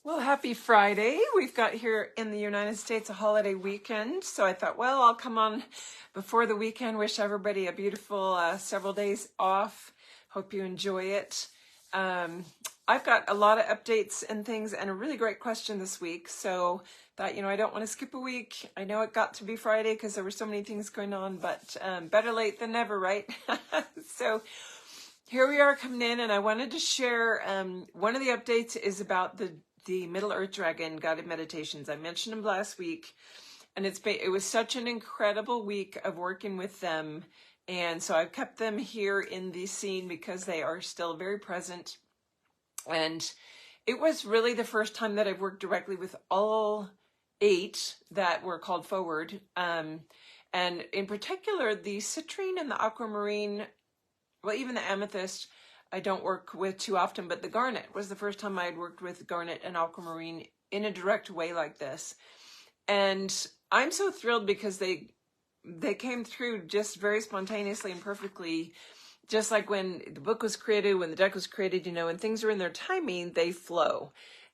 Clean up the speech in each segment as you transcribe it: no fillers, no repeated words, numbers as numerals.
Well, happy Friday. We've got here in the United States a holiday weekend. So I thought, well, I'll come on before the weekend, wish everybody a beautiful several days off. Hope you enjoy it. I've got a lot of updates and things and a really great question this week. So thought, I don't want to skip a week. I know it got to be Friday because there were so many things going on, but better late than never, right? So here we are coming in, and I wanted to share, one of the updates is about the Muddle Earth Dragon guided meditations. I mentioned them last week, and it was such an incredible week of working with them. And so I've kept them here in the scene because they are still very present. And it was really the first time that I've worked directly with all 8 that were called forward. And in particular, the citrine and the aquamarine, well, even the amethyst, I don't work with too often, but the garnet was the first time I had worked with garnet and aquamarine in a direct way like this. And I'm so thrilled because they came through just very spontaneously and perfectly, just like when the book was created, when the deck was created, when things are in their timing, they flow.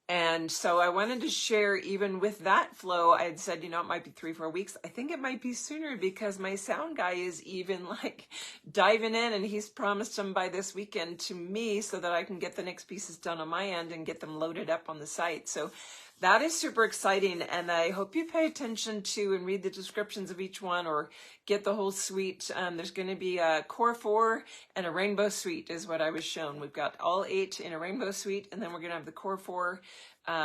And so I wanted to share, even with that flow, I had said, it might be 3-4 weeks. I think it might be sooner because my sound guy is even like diving in, and he's promised them by this weekend to me so that I can get the next pieces done on my end and get them loaded up on the site. So that is super exciting, and I hope you pay attention to and read the descriptions of each one or get the whole suite. There's going to be a core 4 and a rainbow suite is what I was shown. We've got all 8 in a rainbow suite, and then we're going to have the core 4,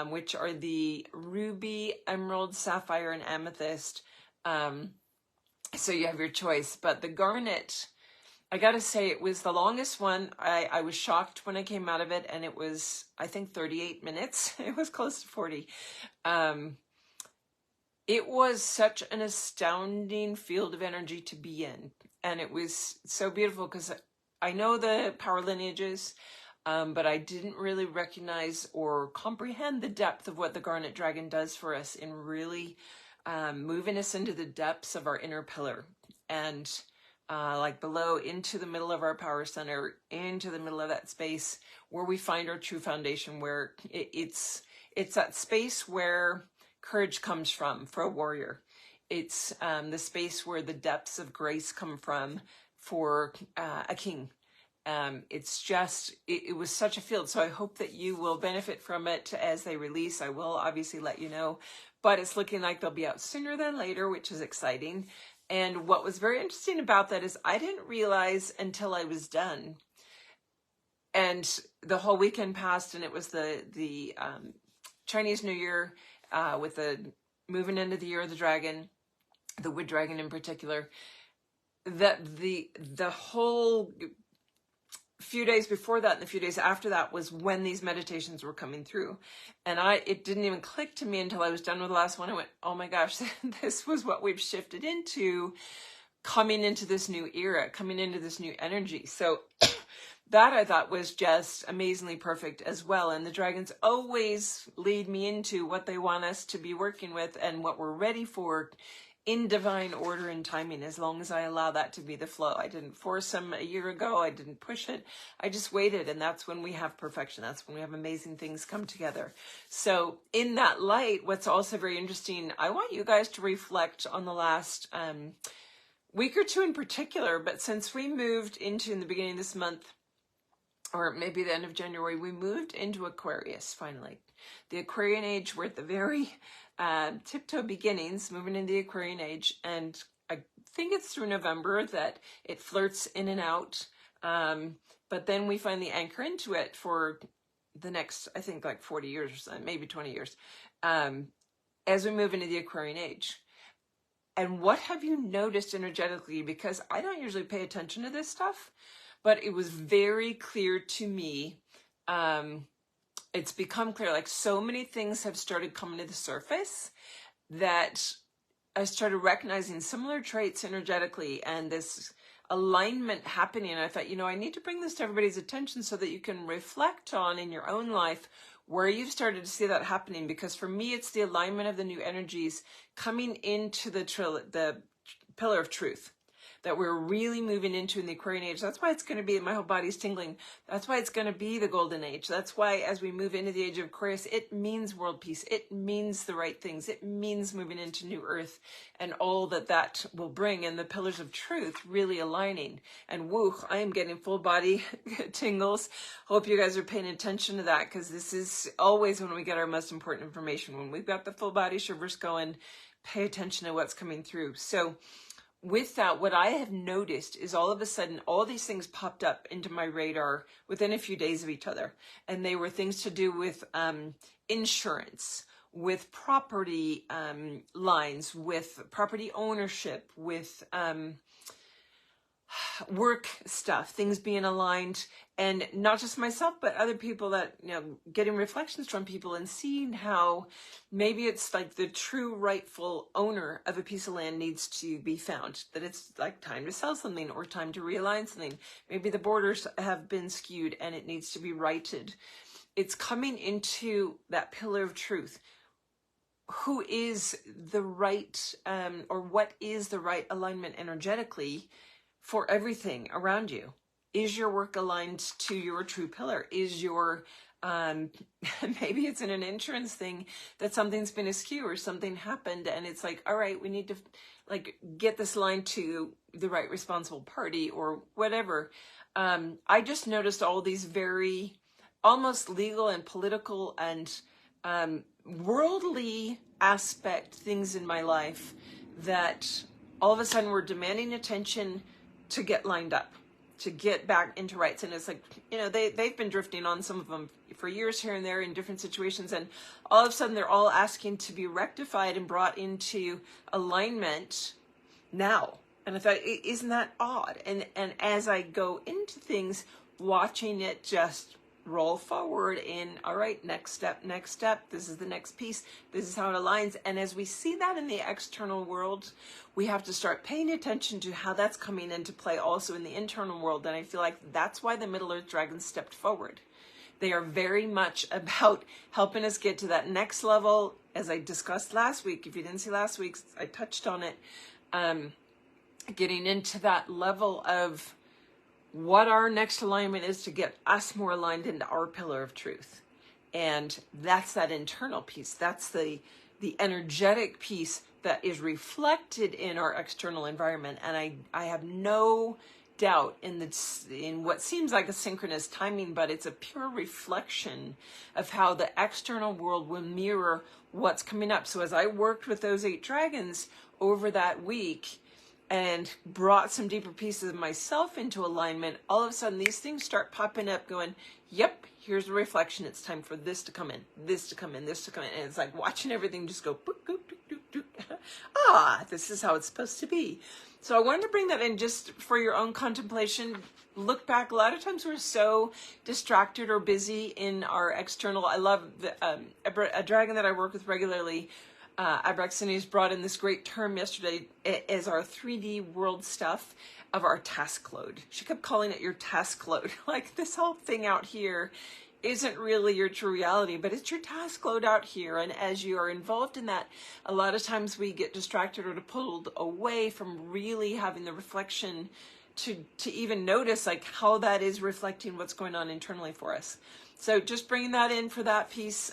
which are the ruby, emerald, sapphire, and amethyst. So you have your choice. But the garnet, I got to say, it was the longest one. I was shocked when I came out of it, and it was, I think, 38 minutes. It was close to 40. It was such an astounding field of energy to be in. And it was so beautiful because I know the power lineages, but I didn't really recognize or comprehend the depth of what the Garnet Dragon does for us in really moving us into the depths of our inner pillar. And like below, into the middle of our power center, into the middle of that space where we find our true foundation, where it's that space where courage comes from for a warrior. It's the space where the depths of grace come from for a king. It's just, it was such a field. So I hope that you will benefit from it as they release. I will obviously let you know, but it's looking like they'll be out sooner than later, which is exciting. And what was very interesting about that is I didn't realize until I was done, and the whole weekend passed, and it was the Chinese New Year with the moving into the year of the dragon, the wood dragon in particular, that the whole few days before that and the few days after that was when these meditations were coming through. And it didn't even click to me until I was done with the last one. I went, oh my gosh, this was what we've shifted into, coming into this new era, coming into this new energy. So that I thought was just amazingly perfect as well. And the dragons always lead me into what they want us to be working with and what we're ready for in divine order and timing, as long as I allow that to be the flow. I didn't force them a year ago. I didn't push it. I just waited, and that's when we have perfection. That's when we have amazing things come together. So in that light, what's also very interesting, I want you guys to reflect on the last week or two in particular, but since we moved into, in the beginning of this month, or maybe the end of January, we moved into Aquarius, finally. The Aquarian age, we're at the very tiptoe beginnings, moving into the Aquarian age, and I think it's through November that it flirts in and out, but then we finally anchor into it for the next, I think, like 40 years or so, maybe 20 years, as we move into the Aquarian age. And what have you noticed energetically? Because I don't usually pay attention to this stuff, but it was very clear to me. It's become clear, like so many things have started coming to the surface that I started recognizing similar traits energetically and this alignment happening. And I thought, I need to bring this to everybody's attention so that you can reflect on in your own life where you've started to see that happening. Because for me, it's the alignment of the new energies coming into the pillar of truth. that we're really moving into in the Aquarian age. That's why it's going to be, my whole body's tingling. That's why it's going to be the golden age. That's why as we move into the age of Aquarius, it means world peace. It means the right things. It means moving into new earth and all that that will bring, and the pillars of truth really aligning. And woo, I am getting full body tingles. Hope you guys are paying attention to that, because this is always when we get our most important information. When we've got the full body shivers going, pay attention to what's coming through. So with that, what I have noticed is all of a sudden, all these things popped up into my radar within a few days of each other. And they were things to do with insurance, with property lines, with property ownership, with work stuff, things being aligned, and not just myself, but other people that, you know, getting reflections from people and seeing how maybe it's like the true rightful owner of a piece of land needs to be found, that it's like time to sell something or time to realign something. Maybe the borders have been skewed and it needs to be righted. It's coming into that pillar of truth. Who is the right, or what is the right alignment energetically for everything around you? Is your work aligned to your true pillar? Is your, maybe it's in an insurance thing that something's been askew or something happened and it's like, all right, we need to like get this line to the right responsible party or whatever. I just noticed all these very almost legal and political and worldly aspect things in my life that all of a sudden were demanding attention to get lined up, to get back into rights. And it's like, you know, they've been drifting on, some of them for years here and there in different situations. And all of a sudden they're all asking to be rectified and brought into alignment now. And I thought, isn't that odd? And as I go into things, watching it just roll forward in, all right, next step, this is the next piece, this is how it aligns. And as we see that in the external world, we have to start paying attention to how that's coming into play also in the internal world. And I feel like that's why the Muddle Earth Dragon stepped forward. They are very much about helping us get to that next level. As I discussed last week, if you didn't see last week's, I touched on it, getting into that level of what our next alignment is to get us more aligned into our pillar of truth. And that's that internal piece. That's the energetic piece that is reflected in our external environment. And I have no doubt in what seems like a synchronous timing, but it's a pure reflection of how the external world will mirror what's coming up. So as I worked with those 8 dragons over that week, and brought some deeper pieces of myself into alignment, all of a sudden these things start popping up going, yep, here's the reflection. It's time for this to come in, this to come in, this to come in. And it's like watching everything just go, boop, boop, boop, boop, boop. Ah, this is how it's supposed to be. So I wanted to bring that in just for your own contemplation. Look back. A lot of times we're so distracted or busy in our external. I love a dragon that I work with regularly. Abraxini's brought in this great term yesterday as our 3D world stuff of our task load. She kept calling it your task load. Like this whole thing out here isn't really your true reality, but it's your task load out here. And as you are involved in that, a lot of times we get distracted or pulled away from really having the reflection to even notice like how that is reflecting what's going on internally for us. So just bringing that in for that piece.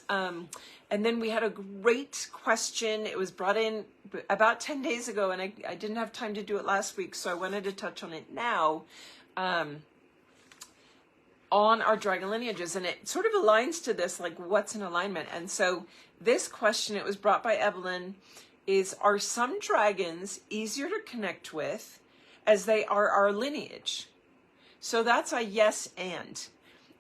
And then we had a great question. It was brought in about 10 days ago, and I didn't have time to do it last week, so I wanted to touch on it now on our dragon lineages. And it sort of aligns to this, like what's in alignment. And so this question, it was brought by Evelyn, is, are some dragons easier to connect with as they are our lineage? So that's a yes and.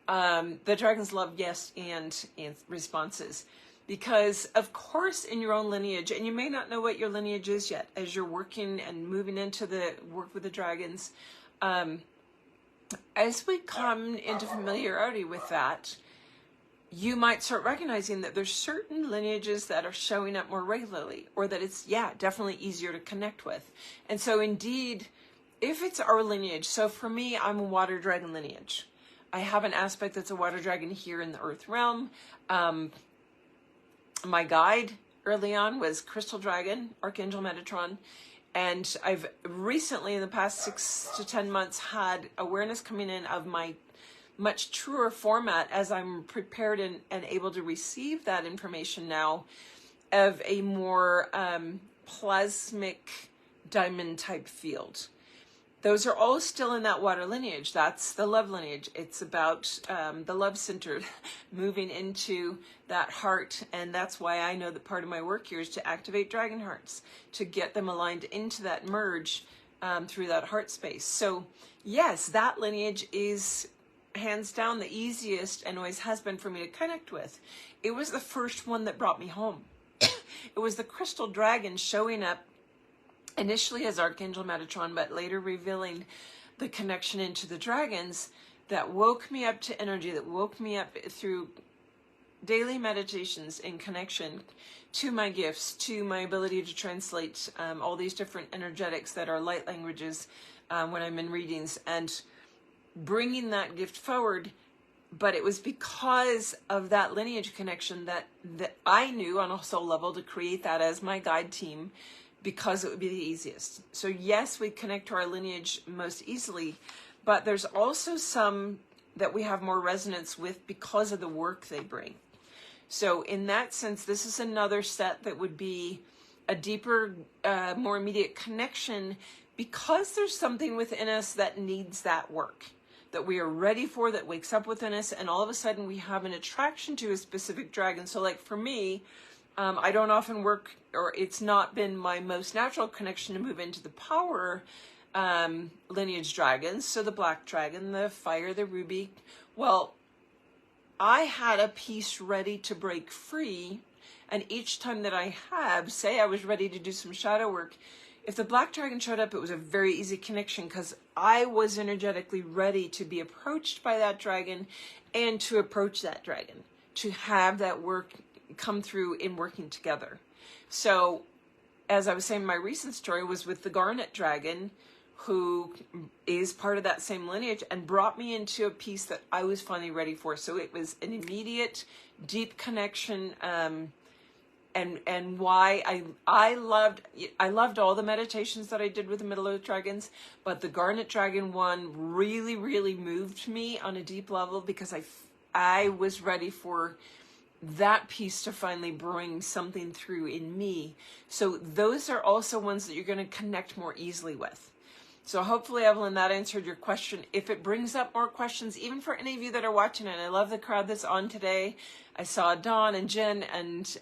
The dragons love yes and responses, because of course in your own lineage, and you may not know what your lineage is yet as you're working and moving into the work with the dragons, as we come into familiarity with that, you might start recognizing that there's certain lineages that are showing up more regularly, or that it's, yeah, definitely easier to connect with. And so indeed, if it's our lineage, so for me, I'm a water dragon lineage. I have an aspect that's a water dragon here in the earth realm. My guide early on was Crystal Dragon, Archangel Metatron. And I've recently, in the past 6 to 10 months, had awareness coming in of my much truer format as I'm prepared and able to receive that information now, of a more plasmic diamond type field. Those are all still in that water lineage. That's the love lineage. It's about the love center moving into that heart. And that's why I know that part of my work here is to activate dragon hearts, to get them aligned into that merge through that heart space. So yes, that lineage is hands down the easiest and always has been for me to connect with. It was the first one that brought me home. It was the crystal dragon showing up initially as Archangel Metatron, but later revealing the connection into the dragons, that woke me up to energy, that woke me up through daily meditations in connection to my gifts, to my ability to translate all these different energetics that are light languages when I'm in readings, and bringing that gift forward. But it was because of that lineage connection that I knew on a soul level to create that as my guide team, because it would be the easiest. So yes, we connect to our lineage most easily, but there's also some that we have more resonance with because of the work they bring. So in that sense, this is another set that would be a deeper, more immediate connection, because there's something within us that needs that work, that we are ready for, that wakes up within us, and all of a sudden we have an attraction to a specific dragon. So like for me, I don't often work, or it's not been my most natural connection to move into the power lineage dragons. So the black dragon, the fire, the ruby. Well, I had a piece ready to break free. And each time that I have, say I was ready to do some shadow work, if the black dragon showed up, it was a very easy connection, because I was energetically ready to be approached by that dragon and to approach that dragon, to have that work come through in working together. So as I was saying, my recent story was with the garnet dragon, who is part of that same lineage, and brought me into a piece that I was finally ready for. So it was an immediate, deep connection, and why I loved all the meditations that I did with the Muddle Earth Dragons, but the Garnet Dragon one really, really moved me on a deep level, because I was ready for that piece to finally bring something through in me. So those are also ones that you're going to connect more easily with. So hopefully, Evelyn, that answered your question. If it brings up more questions, even for any of you that are watching, and I love the crowd that's on today. I saw Dawn and Jen and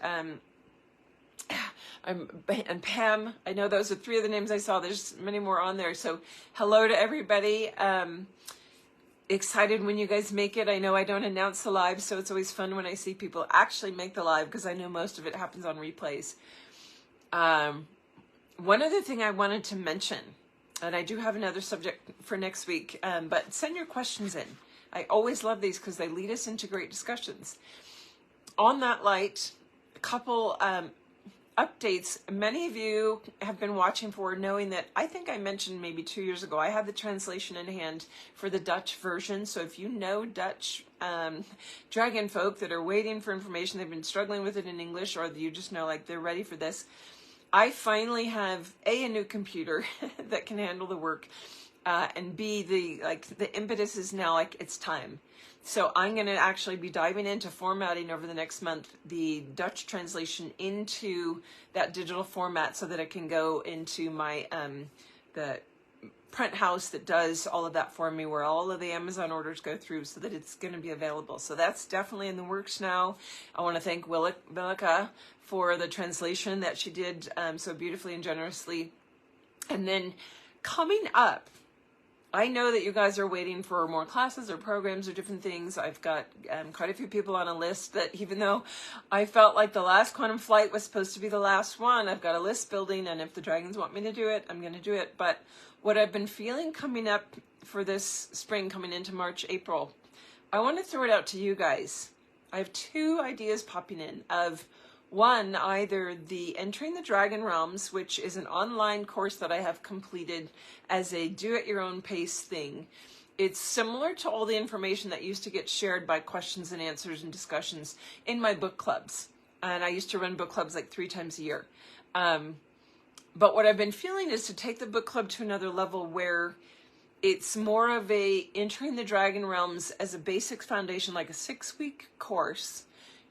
Pam. I know those are 3 of the names I saw. There's many more on there. So hello to everybody. Excited when you guys make it. I know I don't announce the live, so it's always fun when I see people actually make the live, because I know most of it happens on replays. One other thing I wanted to mention, and I do have another subject for next week, but send your questions in. I always love these because they lead us into great discussions. On that light, a couple updates. Many of you have been watching for, knowing that I think I mentioned maybe 2 years ago, I have the translation in hand for the Dutch version. So if you know Dutch dragon folk that are waiting for information, they've been struggling with it in English, or you just know like they're ready for this, I finally have a new computer that can handle the work, and B, the impetus is now like it's time. So I'm going to actually be diving into formatting over the next month the Dutch translation into that digital format, so that it can go into my the print house that does all of that for me, where all of the Amazon orders go through, so that it's going to be available. So that's definitely in the works now. I want to thank Willika for the translation that she did so beautifully and generously. And then coming up, I know that you guys are waiting for more classes or programs or different things. I've got quite a few people on a list that, even though I felt like the last quantum flight was supposed to be the last one, I've got a list building, and if the dragons want me to do it, I'm going to do it. But what I've been feeling coming up for this spring, coming into March, April, I want to throw it out to you guys. I have 2 ideas popping in of, one, either the Entering the Dragon Realms, which is an online course that I have completed as a do-at-your-own pace thing. It's similar to all the information that used to get shared by questions and answers and discussions in my book clubs. And I used to run book clubs like 3 times a year. But what I've been feeling is to take the book club to another level where it's more of a entering the dragon realms as a basic foundation, like a 6-week course,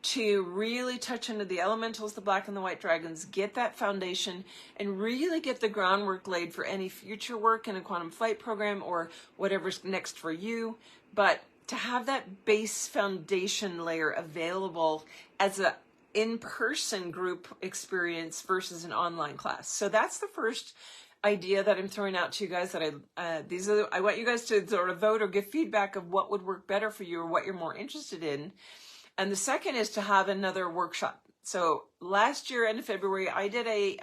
to really touch into the elementals, the black and the white dragons, get that foundation, and really get the groundwork laid for any future work in a quantum flight program or whatever's next for you. But to have that base foundation layer available as a in-person group experience versus an online class. So that's the first idea that I'm throwing out to you guys, that I want you guys to sort of vote or give feedback of what would work better for you or what you're more interested in. And the second is to have another workshop. So last year, end of February, I did a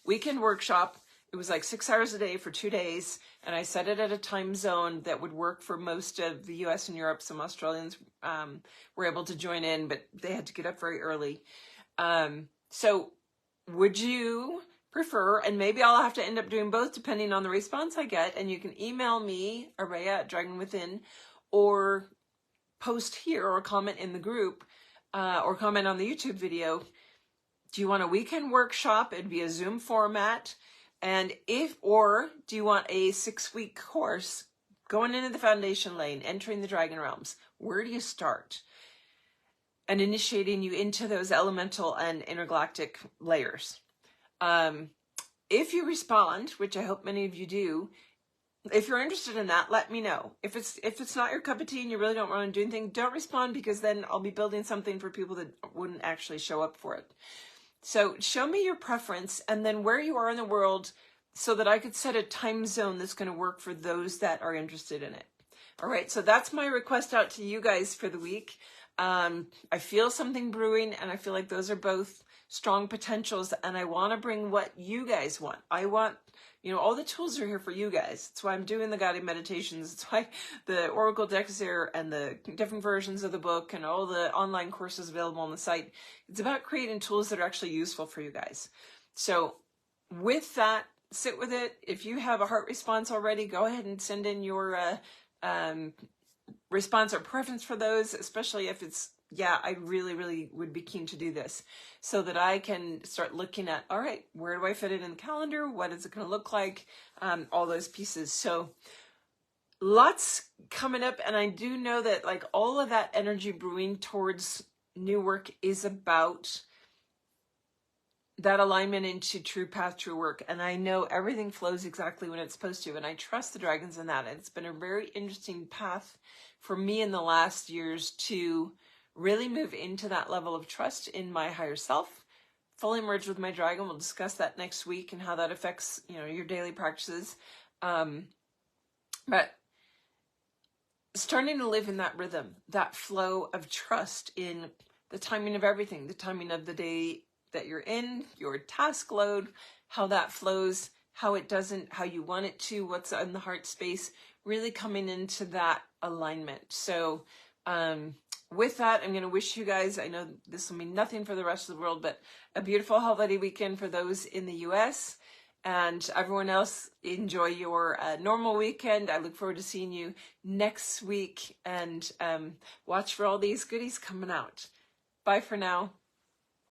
weekend workshop. It was like 6 hours a day for 2 days, and I set it at a time zone that would work for most of the US and Europe. Some Australians were able to join in, but they had to get up very early. So would you prefer, and maybe I'll have to end up doing both depending on the response I get, and you can email me, Araya at Dragon Within, or post here or comment in the group, or comment on the YouTube video. Do you want a weekend workshop? It'd be a Zoom format. And or do you want a 6-week course going into the foundation lane, entering the dragon realms? Where do you start? And initiating you into those elemental and intergalactic layers. If you respond, which I hope many of you do, if you're interested in that, let me know. If it's not your cup of tea and you really don't want to do anything, don't respond, because then I'll be building something for people that wouldn't actually show up for it. So show me your preference and then where you are in the world so that I could set a time zone that's going to work for those that are interested in it. All right, so that's my request out to you guys for the week. I feel something brewing, and I feel like those are both strong potentials, and I want to bring what you guys want. I want, all the tools are here for you guys. That's why I'm doing the guided meditations. That's why the Oracle deck is here, and the different versions of the book and all the online courses available on the site. It's about creating tools that are actually useful for you guys. So with that, sit with it. If you have a heart response already, go ahead and send in your response or preference for those, especially if it's, yeah, I really, really would be keen to do this, so that I can start looking at, all right, where do I fit it in the calendar? What is it going to look like? All those pieces. So lots coming up. And I do know that like all of that energy brewing towards new work is about that alignment into true path, true work. And I know everything flows exactly when it's supposed to. And I trust the dragons in that. It's been a very interesting path for me in the last years to really move into that level of trust in my higher self, fully merged with my dragon. We'll discuss that next week and how that affects, your daily practices. But starting to live in that rhythm, that flow of trust in the timing of everything, the timing of the day that you're in, your task load, how that flows, how it doesn't, how you want it to, what's in the heart space, really coming into that alignment. So with that, I'm going to wish you guys, I know this will mean nothing for the rest of the world, but a beautiful holiday weekend for those in the US, and everyone else, enjoy your normal weekend. I look forward to seeing you next week, and watch for all these goodies coming out. Bye for now.